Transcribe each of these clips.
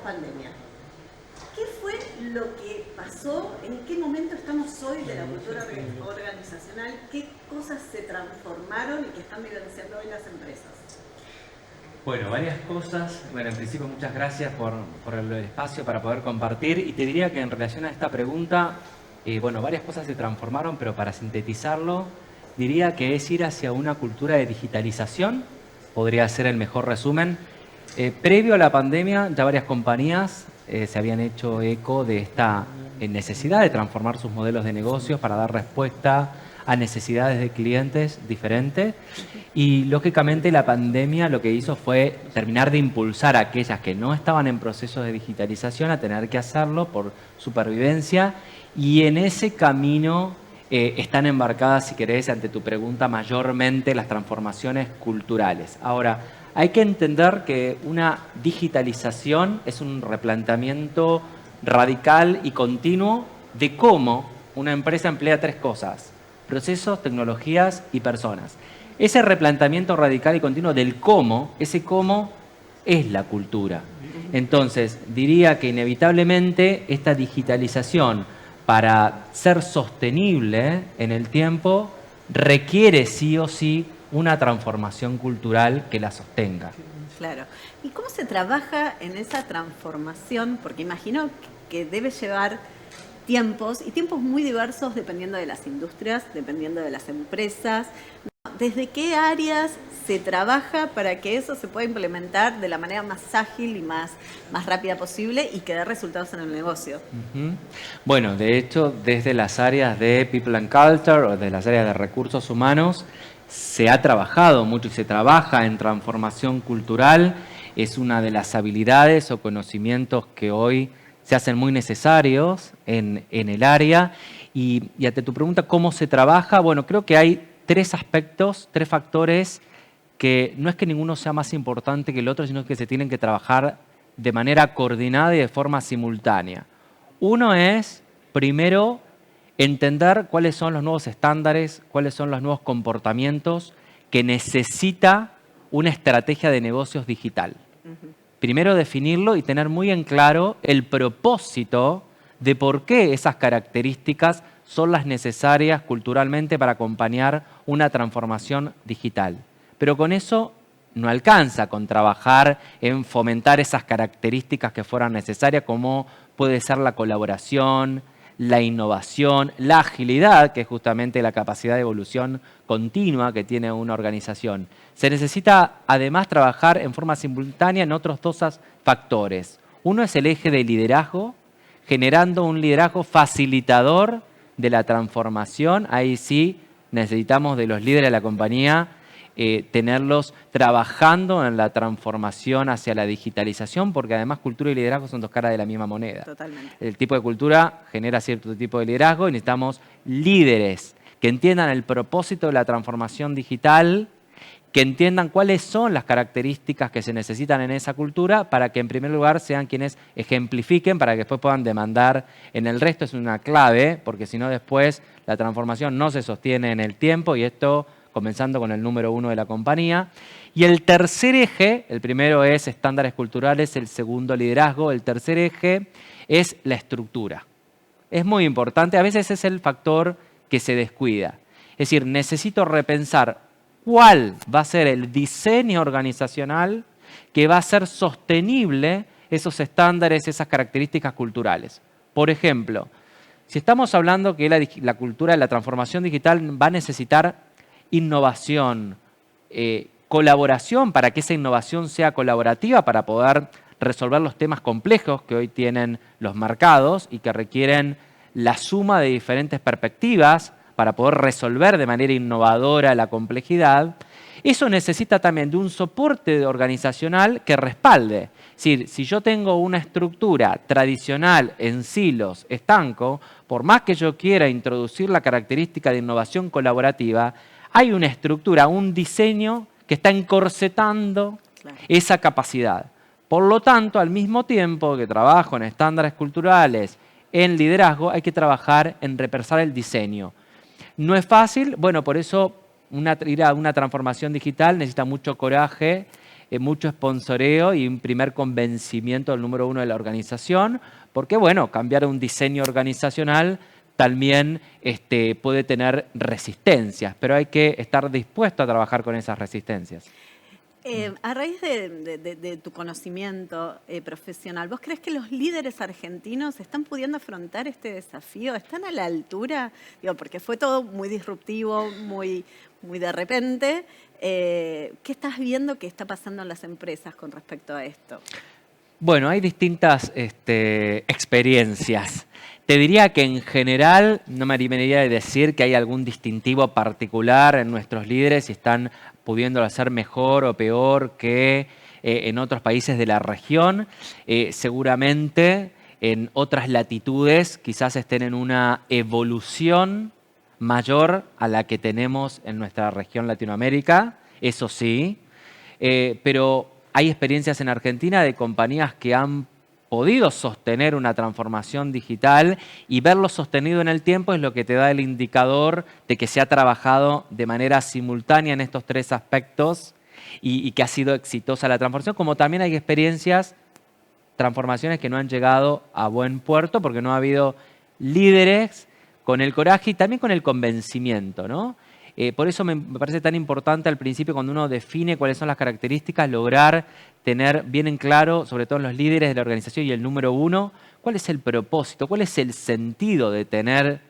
pandemia. ¿Qué fue lo que pasó? ¿En qué momento estamos hoy de la cultura organizacional? ¿Qué cosas se transformaron y que están vivenciando hoy las empresas? Bueno, varias cosas. Bueno, en principio muchas gracias por el espacio para poder compartir. Y te diría que en relación a esta pregunta, bueno, varias cosas se transformaron, pero para sintetizarlo, diría que es ir hacia una cultura de digitalización, podría ser el mejor resumen. Previo a la pandemia, ya varias compañías se habían hecho eco de esta necesidad de transformar sus modelos de negocios para dar respuesta a necesidades de clientes diferentes. Y lógicamente la pandemia lo que hizo fue terminar de impulsar a aquellas que no estaban en procesos de digitalización a tener que hacerlo por supervivencia. Y en ese camino están embarcadas, si querés, ante tu pregunta, mayormente las transformaciones culturales. Ahora, hay que entender que una digitalización es un replanteamiento radical y continuo de cómo una empresa emplea tres cosas: procesos, tecnologías y personas. Ese replanteamiento radical y continuo del cómo, ese cómo es la cultura. Entonces, diría que inevitablemente esta digitalización, para ser sostenible en el tiempo, requiere sí o sí una transformación cultural que la sostenga. Claro. ¿Y cómo se trabaja en esa transformación? Porque imagino que debe llevar tiempos, y tiempos muy diversos dependiendo de las industrias, dependiendo de las empresas. ¿Desde qué áreas se trabaja para que eso se pueda implementar de la manera más ágil y más rápida posible y que dé resultados en el negocio? Bueno, de hecho, desde las áreas de People and Culture o de las áreas de recursos humanos, se ha trabajado mucho y se trabaja en transformación cultural. Es una de las habilidades o conocimientos que hoy se hacen muy necesarios en el área. Y ante tu pregunta, ¿cómo se trabaja? Bueno, creo que hay tres aspectos, tres factores que no es que ninguno sea más importante que el otro, sino que se tienen que trabajar de manera coordinada y de forma simultánea. Uno es, primero, entender cuáles son los nuevos estándares, cuáles son los nuevos comportamientos que necesita una estrategia de negocios digital. Primero definirlo y tener muy en claro el propósito de por qué esas características son las necesarias culturalmente para acompañar una transformación digital. Pero con eso no alcanza con trabajar en fomentar esas características que fueran necesarias, como puede ser la colaboración, la innovación, la agilidad, que es justamente la capacidad de evolución continua que tiene una organización. Se necesita además trabajar en forma simultánea en otros dos factores. Uno es el eje de liderazgo, generando un liderazgo facilitador de la transformación. Ahí sí necesitamos de los líderes de la compañía tenerlos trabajando en la transformación hacia la digitalización, porque además cultura y liderazgo son dos caras de la misma moneda. Totalmente. El tipo de cultura genera cierto tipo de liderazgo y necesitamos líderes que entiendan el propósito de la transformación digital, que entiendan cuáles son las características que se necesitan en esa cultura para que en primer lugar sean quienes ejemplifiquen, para que después puedan demandar en el resto. Es una clave, porque si no después la transformación no se sostiene en el tiempo, y esto comenzando con el número uno de la compañía. Y el tercer eje, el primero es estándares culturales, el segundo liderazgo, el tercer eje es la estructura. Es muy importante, a veces es el factor que se descuida. Es decir, necesito repensar cuál va a ser el diseño organizacional que va a ser sostenible esos estándares, esas características culturales. Por ejemplo, si estamos hablando que la cultura de la transformación digital va a necesitar innovación, colaboración, para que esa innovación sea colaborativa, para poder resolver los temas complejos que hoy tienen los mercados y que requieren la suma de diferentes perspectivas para poder resolver de manera innovadora la complejidad. Eso necesita también de un soporte organizacional que respalde. Es decir, si yo tengo una estructura tradicional en silos, estanco, por más que yo quiera introducir la característica de innovación colaborativa, hay una estructura, un diseño que está encorsetando esa capacidad. Por lo tanto, al mismo tiempo que trabajo en estándares culturales, en liderazgo, hay que trabajar en repensar el diseño. No es fácil, bueno, por eso ir a una transformación digital necesita mucho coraje, mucho sponsoreo y un primer convencimiento del número uno de la organización, porque bueno, cambiar un diseño organizacional también puede tener resistencias, pero hay que estar dispuesto a trabajar con esas resistencias. A raíz de tu conocimiento profesional, ¿vos crees que los líderes argentinos están pudiendo afrontar este desafío? ¿Están a la altura? Digo, porque fue todo muy disruptivo, muy de repente. ¿Qué estás viendo que está pasando en las empresas con respecto a esto? Bueno, hay distintas experiencias. Te diría que en general no me animaría a decir que hay algún distintivo particular en nuestros líderes y están pudiéndolo hacer mejor o peor que en otros países de la región. Seguramente en otras latitudes quizás estén en una evolución mayor a la que tenemos en nuestra región Latinoamérica, eso sí, pero hay experiencias en Argentina de compañías que han podido sostener una transformación digital y verlo sostenido en el tiempo es lo que te da el indicador de que se ha trabajado de manera simultánea en estos tres aspectos y que ha sido exitosa la transformación, como también hay experiencias, transformaciones que no han llegado a buen puerto porque no ha habido líderes con el coraje y también con el convencimiento, ¿no? Por eso me parece tan importante al principio, cuando uno define cuáles son las características, lograr tener bien en claro, sobre todo en los líderes de la organización y el número uno, cuál es el propósito, cuál es el sentido de tener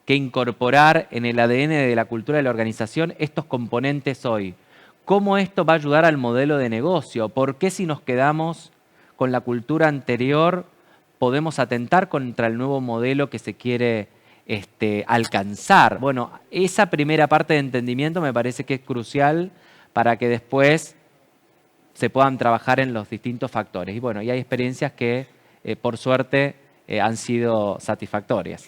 que incorporar en el ADN de la cultura de la organización estos componentes hoy. ¿Cómo esto va a ayudar al modelo de negocio? ¿Por qué si nos quedamos con la cultura anterior podemos atentar contra el nuevo modelo que se quiere alcanzar? Bueno, esa primera parte de entendimiento me parece que es crucial para que después se puedan trabajar en los distintos factores. Y bueno, y hay experiencias que, por suerte, han sido satisfactorias.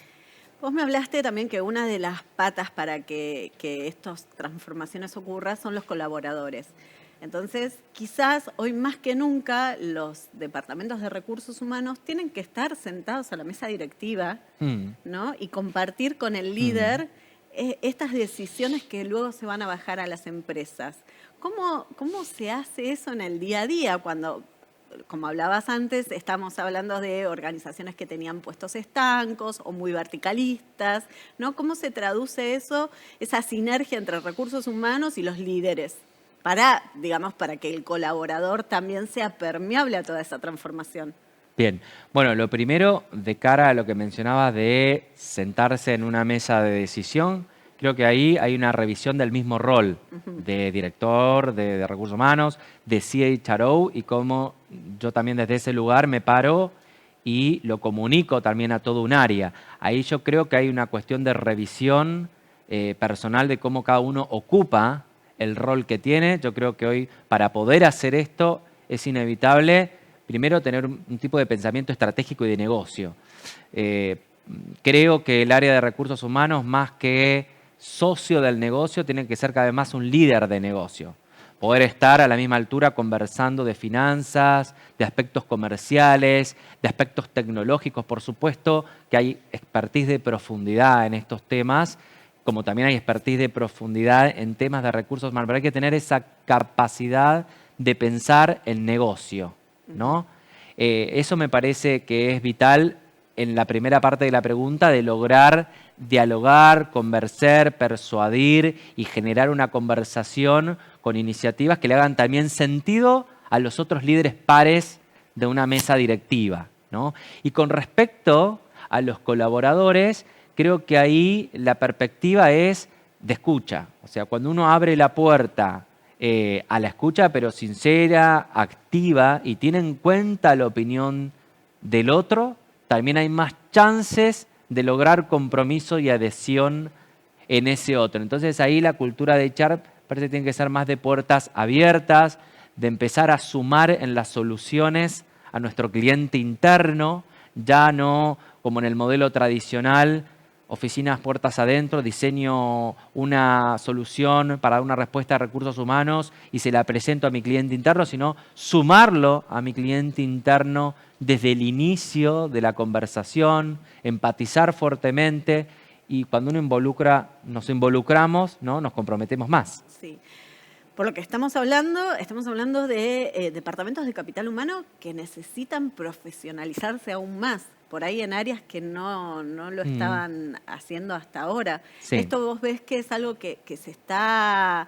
Vos me hablaste también que una de las patas para que estas transformaciones ocurran son los colaboradores. Entonces, quizás hoy más que nunca los departamentos de recursos humanos tienen que estar sentados a la mesa directiva, ¿no? Y compartir con el líder estas decisiones que luego se van a bajar a las empresas. ¿Cómo se hace eso en el día a día cuando, como hablabas antes, estamos hablando de organizaciones que tenían puestos estancos o muy verticalistas, ¿no? ¿Cómo se traduce eso, esa sinergia entre recursos humanos y los líderes? Para que el colaborador también sea permeable a toda esa transformación. Bien, bueno, lo primero, de cara a lo que mencionaba de sentarse en una mesa de decisión, creo que ahí hay una revisión del mismo rol de director, de recursos humanos, de CHRO, y cómo yo también desde ese lugar me paro y lo comunico también a todo un área. Ahí yo creo que hay una cuestión de revisión personal de cómo cada uno ocupa el rol que tiene. Yo creo que hoy, para poder hacer esto, es inevitable, primero, tener un tipo de pensamiento estratégico y de negocio. Creo que el área de recursos humanos, más que socio del negocio, tiene que ser cada vez más un líder de negocio. Poder estar a la misma altura conversando de finanzas, de aspectos comerciales, de aspectos tecnológicos. Por supuesto que hay expertise de profundidad en estos temas, como también hay expertise de profundidad en temas de recursos humanos, pero hay que tener esa capacidad de pensar el negocio, ¿no? Eso me parece que es vital en la primera parte de la pregunta, de lograr dialogar, conversar, persuadir y generar una conversación con iniciativas que le hagan también sentido a los otros líderes pares de una mesa directiva, ¿no? Y con respecto a los colaboradores, creo que ahí la perspectiva es de escucha. O sea, cuando uno abre la puerta a la escucha, pero sincera, activa, y tiene en cuenta la opinión del otro, también hay más chances de lograr compromiso y adhesión en ese otro. Entonces ahí la cultura de HR parece que tiene que ser más de puertas abiertas, de empezar a sumar en las soluciones a nuestro cliente interno, ya no como en el modelo tradicional, oficinas puertas adentro, diseño una solución para dar una respuesta a recursos humanos y se la presento a mi cliente interno, sino sumarlo a mi cliente interno desde el inicio de la conversación, empatizar fuertemente, y cuando uno involucra, nos involucramos, ¿no? Nos comprometemos más. Sí. Por lo que estamos hablando de departamentos de capital humano que necesitan profesionalizarse aún más, por ahí en áreas que no lo estaban haciendo hasta ahora. Sí. ¿Esto vos ves que es algo que se está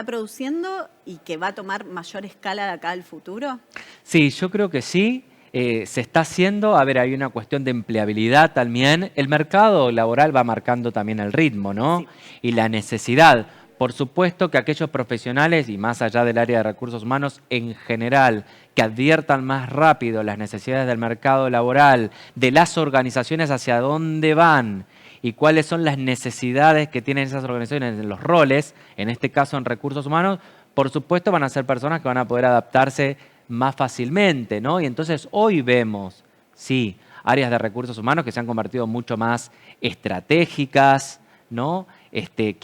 produciendo y que va a tomar mayor escala de acá al futuro? Sí, yo creo que sí. Se está haciendo, a ver, hay una cuestión de empleabilidad también. El mercado laboral va marcando también el ritmo, ¿no? Sí. Y la necesidad. Por supuesto que aquellos profesionales, y más allá del área de recursos humanos en general, que adviertan más rápido las necesidades del mercado laboral, de las organizaciones hacia dónde van y cuáles son las necesidades que tienen esas organizaciones en los roles, en este caso en recursos humanos, por supuesto van a ser personas que van a poder adaptarse más fácilmente, ¿no? Y entonces hoy vemos, sí, áreas de recursos humanos que se han convertido mucho más estratégicas, ¿no? Que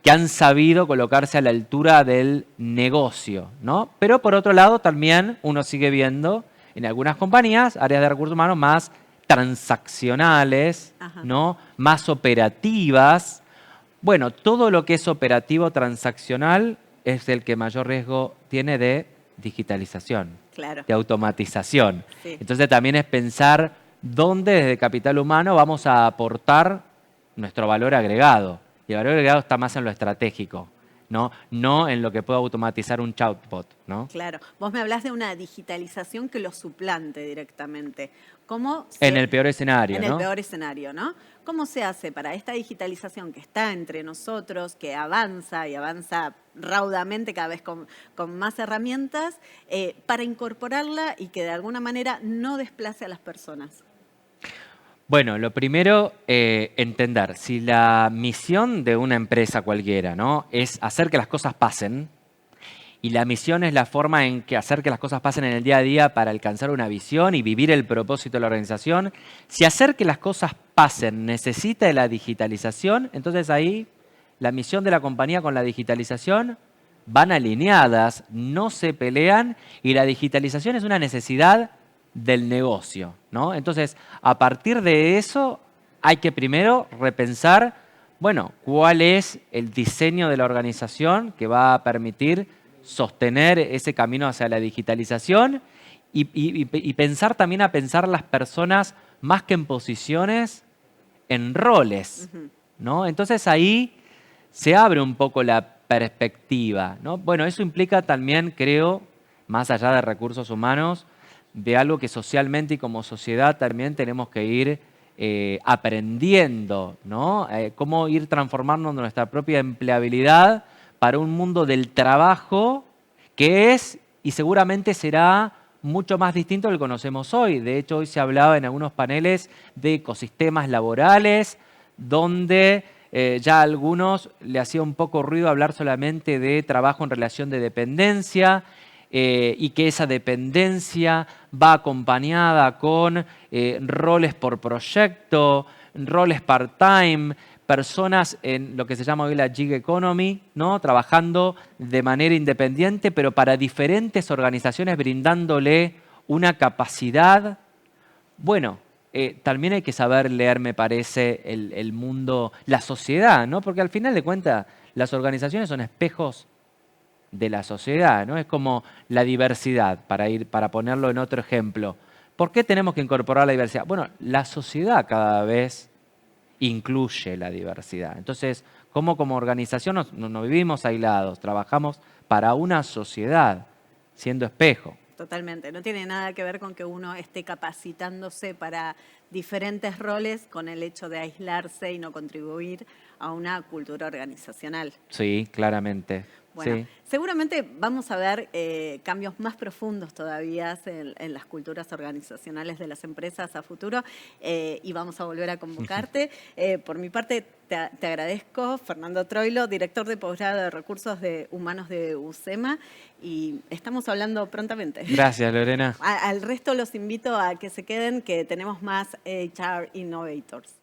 han sabido colocarse a la altura del negocio, ¿no? Pero por otro lado también uno sigue viendo en algunas compañías áreas de recursos humanos más transaccionales, ¿no? Más operativas. Bueno, todo lo que es operativo transaccional es el que mayor riesgo tiene de digitalización, claro, de automatización. Sí. Entonces también es pensar dónde desde capital humano vamos a aportar nuestro valor agregado. Y el valor agregado está más en lo estratégico, no en lo que pueda automatizar un chatbot, ¿no? Claro. Vos me hablás de una digitalización que lo suplante directamente. En el peor escenario, En ¿no? el peor escenario, ¿no? ¿Cómo se hace para esta digitalización que está entre nosotros, que avanza y avanza raudamente cada vez con más herramientas, para incorporarla y que de alguna manera no desplace a las personas? Bueno, lo primero, entender, si la misión de una empresa cualquiera, ¿no?, es hacer que las cosas pasen, y la misión es la forma en que hacer que las cosas pasen en el día a día para alcanzar una visión y vivir el propósito de la organización, si hacer que las cosas pasen necesita de la digitalización, entonces ahí la misión de la compañía con la digitalización van alineadas, no se pelean, y la digitalización es una necesidad del negocio, ¿no? Entonces, a partir de eso, hay que primero repensar, bueno, cuál es el diseño de la organización que va a permitir sostener ese camino hacia la digitalización y pensar también a pensar las personas más que en posiciones, en roles, ¿no? Entonces ahí se abre un poco la perspectiva, ¿no? Bueno, eso implica también, creo, más allá de recursos humanos, de algo que socialmente y como sociedad también tenemos que ir aprendiendo, ¿no? Cómo ir transformando nuestra propia empleabilidad para un mundo del trabajo que es y seguramente será mucho más distinto al que conocemos hoy. De hecho, hoy se hablaba en algunos paneles de ecosistemas laborales, donde ya a algunos le hacía un poco ruido hablar solamente de trabajo en relación de dependencia, y que esa dependencia va acompañada con roles por proyecto, roles part-time, personas en lo que se llama hoy la gig economy, ¿no?, trabajando de manera independiente, pero para diferentes organizaciones brindándole una capacidad. Bueno, también hay que saber leer, me parece, el mundo, la sociedad, ¿no? Porque al final de cuentas las organizaciones son espejos de la sociedad, ¿no? Es como la diversidad, para ponerlo en otro ejemplo. ¿Por qué tenemos que incorporar la diversidad? Bueno, la sociedad cada vez incluye la diversidad. Entonces, como organización no vivimos aislados, trabajamos para una sociedad, siendo espejo. Totalmente. No tiene nada que ver con que uno esté capacitándose para diferentes roles con el hecho de aislarse y no contribuir a una cultura organizacional. Sí, claramente. Bueno, sí. Seguramente vamos a ver cambios más profundos todavía en las culturas organizacionales de las empresas a futuro, y vamos a volver a convocarte. Por mi parte, te agradezco, Fernando Troilo, director de posgrado de Recursos Humanos de UCEMA, y estamos hablando prontamente. Gracias, Lorena. Al resto los invito a que se queden, que tenemos más HR Innovators.